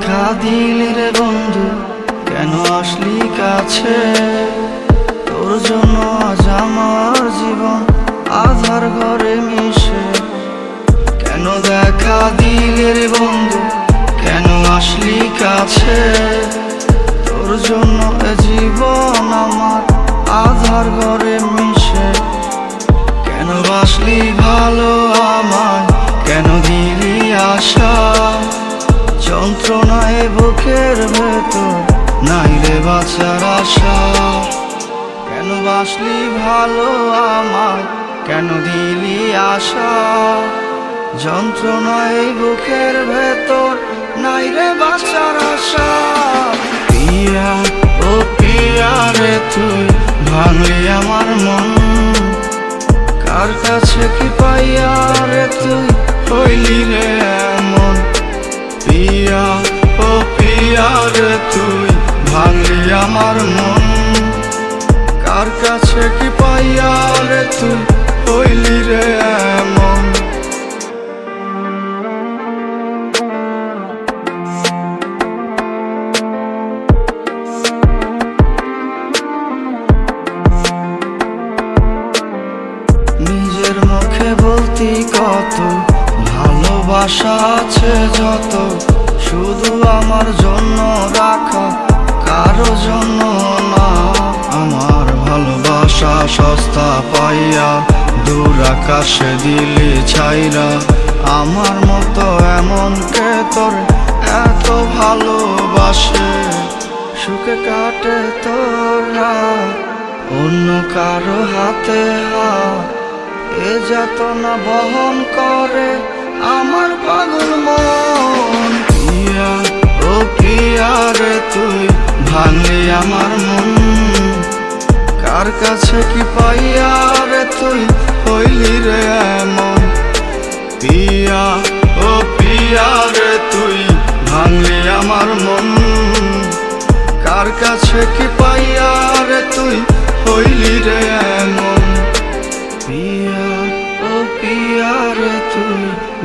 দেখা দিলি রে বন্ধু, কেন আসলি কাছে? তোর জন্য আজ আমার জীবন আধার ঘরে মিশে। কেন দেখা দিলি রে বন্ধু, কেন আসলি কাছে? তোর জন্য এ জীবন আমার আধার ঘরে মিশে। কেন বাসলি ভালো আমায়, কেন দিলি আশা? যন্ত্রণায় বুকের ভেতর নাই রে বাঁচার আশা। কেন বাসলি ভালো আমায়, কেন দিলি আশা? যন্ত্রণায় বুকের ভেতর নাই রে বাঁচার আশা। পিয়া ও পিয়া রে তুই ভাঙলি আমার মন, কার কাছে কি পাইয়া রে তুই হইলি রে এমন? পিয়া ও পিয়া রে তুই ভাঙলি আমার মন, কার কাছে কি পাইয়া রে তুই হইলি রে এমন? নিজের মুখে বলতি কত ভালোবাসা আছে যত, শুধু আমার জন্য রাখা কারো জন্য না। আমার ভালোবাসা সস্তা পাইয়া দূর আকাশে দিলি ছাইরা। আমার মতো এমন কে তোর এত ভালোবাসে? সুখে কাটে তোর রাত, অন্য কারো হাতে হাত, এ যাতনা বহন করে আমার পাগল মন। পিয়া ও পিয়া রে তুই ভাঙলি আমার মন, কার কাছে কি পাইয়া রে তুই হইলি রে এমন? পিয়া ও পিয়া রে তুই ভাঙলি আমার মন, কার কাছে কি পাইয়া রে তুই হইলি রে এমন? পিয়া ও পিয়া রে তুই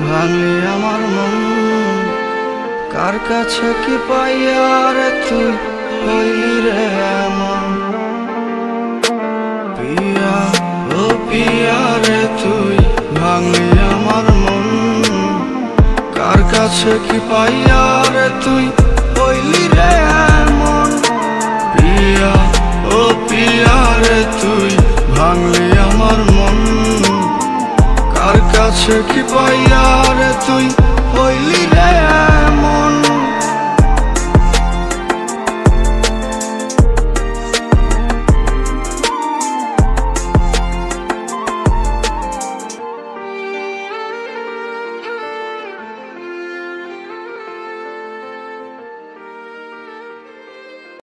ভাঙলি আমার মন, কার কাছে কি পাইয়া রে তুই হইলি রে এমন? পিয়া ও পিয়া রে তুই ভাঙলি আমার মন, কার কাছে কি পাইয়া রে তুই